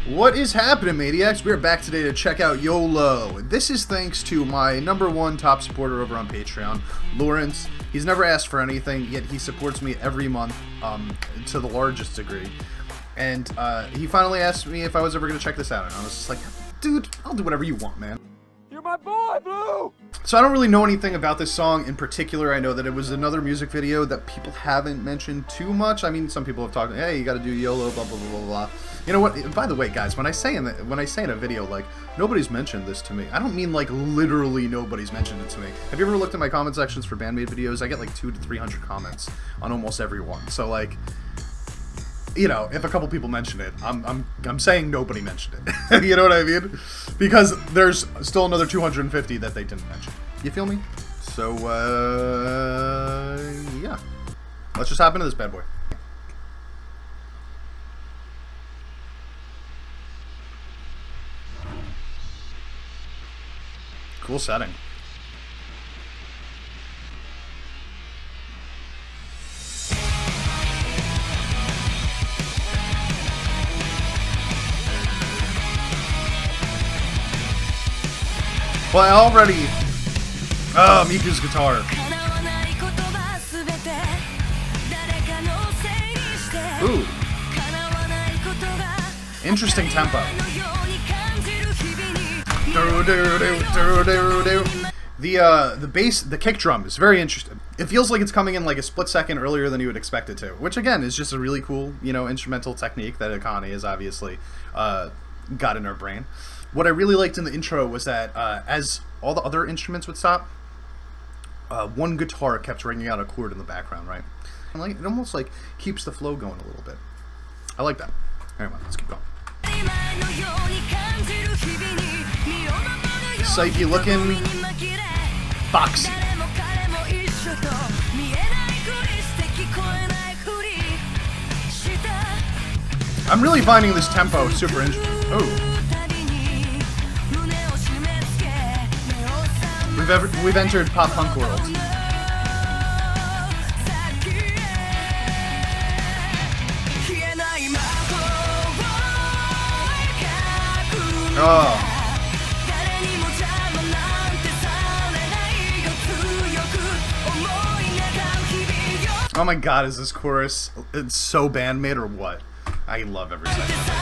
What is happening, Maniacs? We are back today to check out YOLO. This is thanks to my #1 top supporter over on Patreon, Lawrence. He's never asked for anything, yet he supports me every month to the largest degree. And he finally asked me if I was ever going to check this out. And I was just like, dude, I'll do whatever you want, man. You're my boy, Blue! So I don't really know anything about this song in particular. I know that it was another music video that people haven't mentioned too much. I mean, some people have talked, hey, you got to do YOLO, blah, blah, blah, blah, blah. You know what? By the way, guys, when I say in a video, like, nobody's mentioned this to me, I don't mean, like, literally nobody's mentioned it to me. Have you ever looked at my comment sections for Band Maid videos? I get, like, 200 to 300 comments on almost every one. So, like, you know, if a couple people mention it, I'm saying nobody mentioned it. You know what I mean? Because there's still another 250 that they didn't mention. You feel me? So, yeah. Let's just hop into this bad boy. Cool setting. Well, I already... Miku's guitar. Ooh. Interesting tempo. The bass, the kick drum is very interesting. It feels like it's coming in like a split second earlier than you would expect it to, which again is just a really cool, you know, instrumental technique that Akane has obviously got in her brain. What I really liked in the intro was that as all the other instruments would stop, one guitar kept ringing out a chord in the background, right? And like it almost like keeps the flow going a little bit. I like that. Anyway, let's keep going. Psyche looking foxy. I'm really finding this tempo super interesting. Oh. We've entered pop punk world. Oh. Oh my god, is this chorus? It's so Band Maid or what? I love every second of it.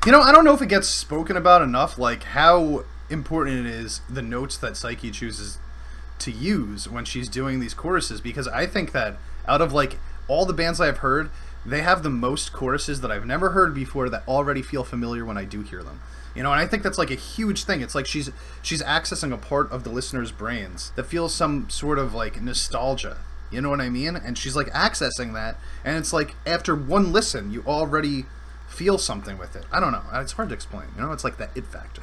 You know, I don't know if it gets spoken about enough, like how important it is, the notes that Psyche chooses to use when she's doing these choruses, because I think that out of like all the bands I've heard, they have the most choruses that I've never heard before that already feel familiar when I do hear them. You know, and I think that's like a huge thing. It's like she's accessing a part of the listener's brains that feels some sort of like nostalgia. You know what I mean? And she's like accessing that, and it's like after one listen, you already feel something with it. I don't know. It's hard to explain. You know, it's like that it factor.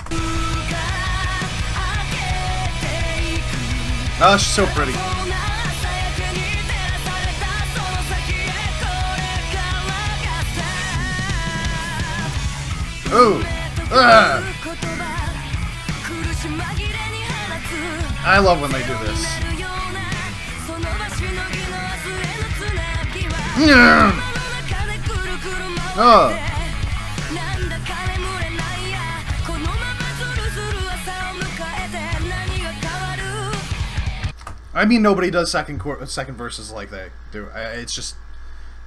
Oh, she's so pretty. Ooh. I love when they do this. Oh. I mean, nobody does second verses like they do. It's just,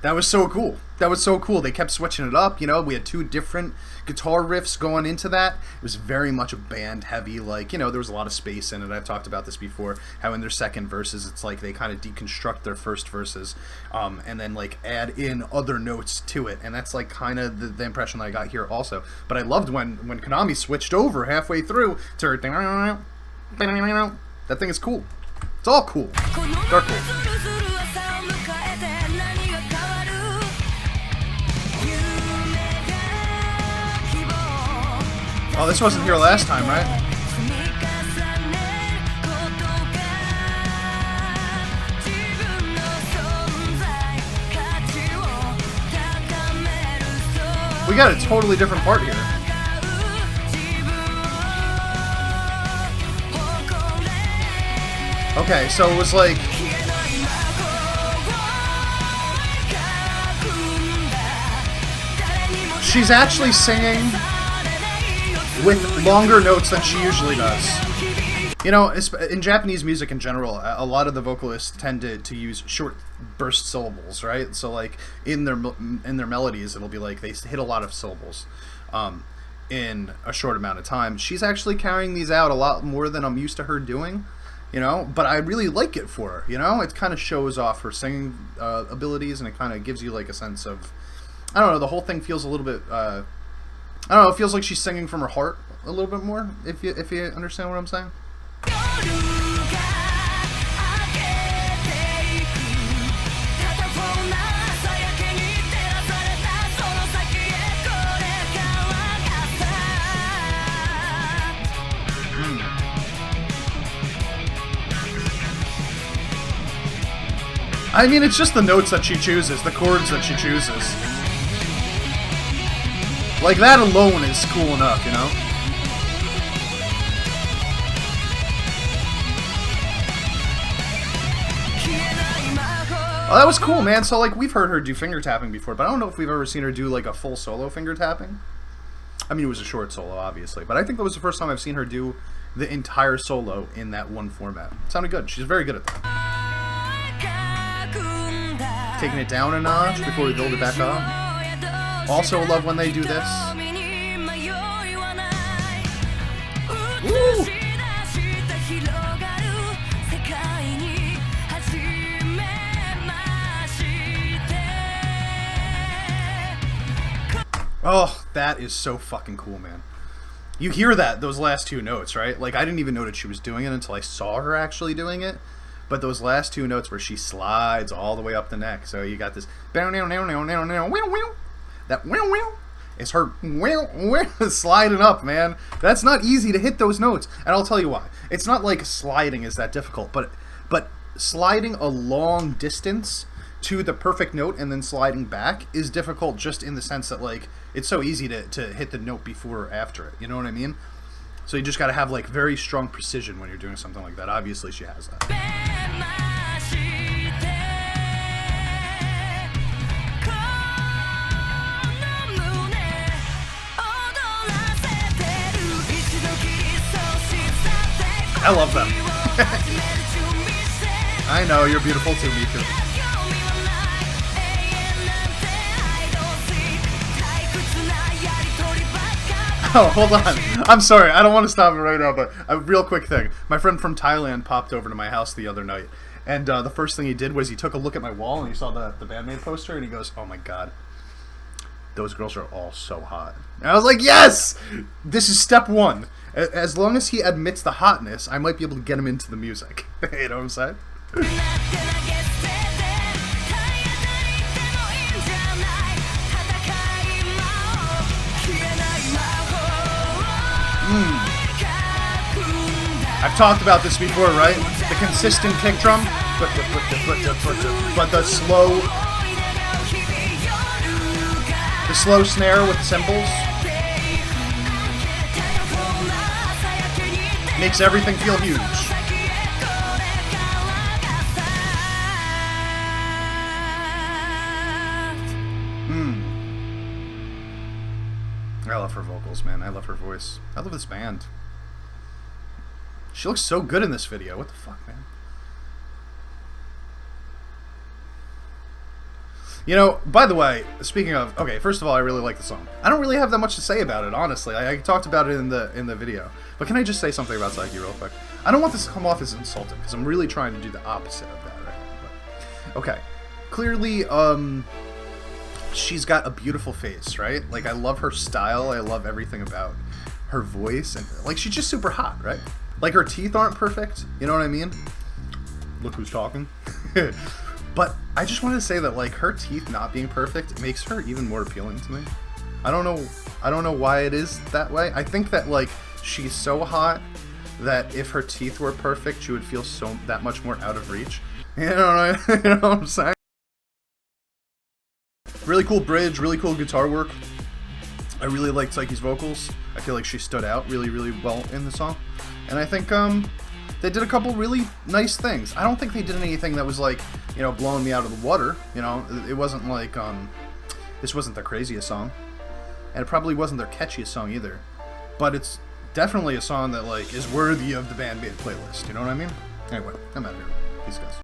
that was so cool. That was so cool. They kept switching it up. You know, we had two different guitar riffs going into that. It was very much a band heavy. Like, you know, there was a lot of space in it. I've talked about this before. How in their second verses, it's like they kind of deconstruct their first verses, and then like add in other notes to it. And that's like kind of the impression that I got here also. But I loved when Konami switched over halfway through to that thing is cool. It's all cool. They're cool. Oh, this wasn't here last time, right? We got a totally different part here. Okay, so it was like... She's actually singing with longer notes than she usually does. You know, in Japanese music in general, a lot of the vocalists tend to use short burst syllables, right? So like in their melodies, it'll be like they hit a lot of syllables in a short amount of time. She's actually carrying these out a lot more than I'm used to her doing, you know, but I really like it for her, you know? It kind of shows off her singing abilities, and it kind of gives you like a sense of, I don't know, the whole thing feels a little bit, I don't know, it feels like she's singing from her heart a little bit more, if you understand what I'm saying. I mean, it's just the notes that she chooses, the chords that she chooses. Like, that alone is cool enough, you know? Oh, that was cool, man. So, like, we've heard her do finger tapping before, but I don't know if we've ever seen her do, like, a full solo finger tapping. I mean, it was a short solo, obviously, but I think that was the first time I've seen her do the entire solo in that one format. It sounded good. She's very good at that. Taking it down a notch before we build it back up. Also love when they do this. Woo! Oh, that is so fucking cool, man. You hear that, those last two notes, right? Like, I didn't even know that she was doing it until I saw her actually doing it. But those last two notes where she slides all the way up the neck. So you got this... That is her sliding up, man. That's not easy to hit those notes. And I'll tell you why. It's not like sliding is that difficult. But sliding a long distance to the perfect note and then sliding back is difficult, just in the sense that, like, it's so easy to hit the note before or after it. You know what I mean? So you just got to have, like, very strong precision when you're doing something like that. Obviously, she has that. I love them. I know, you're beautiful too, Miku. Oh, hold on. I'm sorry. I don't want to stop it right now, but a real quick thing. My friend from Thailand popped over to my house the other night, and the first thing he did was he took a look at my wall, and he saw the Band Maid poster, and he goes, "Oh my god, those girls are all so hot." And I was like, yes! This is step one. As long as he admits the hotness, I might be able to get him into the music. You know what I'm saying? I've talked about this before, right? The consistent kick drum, but the slow snare with the cymbals makes everything feel huge. I love her vocals, man. I love her voice. I love this band. She looks so good in this video. What the fuck, man? You know, by the way, speaking of, okay, first of all, I really like the song. I don't really have that much to say about it, honestly. I talked about it in the video. But can I just say something about Psyche real quick? I don't want this to come off as insulting, because I'm really trying to do the opposite of that right now. But, okay. Clearly, she's got a beautiful face, right? Like, I love her style. I love everything about her voice. And, like, she's just super hot, right? Like, her teeth aren't perfect. You know what I mean? Look who's talking. But I just wanted to say that, like, her teeth not being perfect makes her even more appealing to me. I don't know why it is that way. I think that, like, she's so hot that if her teeth were perfect, she would feel that much more out of reach. You know what I'm saying? Really cool bridge, really cool guitar work. I really liked Psyche's vocals. I feel like she stood out really, really well in the song. And I think they did a couple really nice things. I don't think they did anything that was, like, you know, blowing me out of the water. You know, it wasn't like, this wasn't the craziest song. and it probably wasn't their catchiest song either. But it's definitely a song that like is worthy of the Band Maid playlist. You know what I mean? Anyway, I'm out of here. Peace, guys.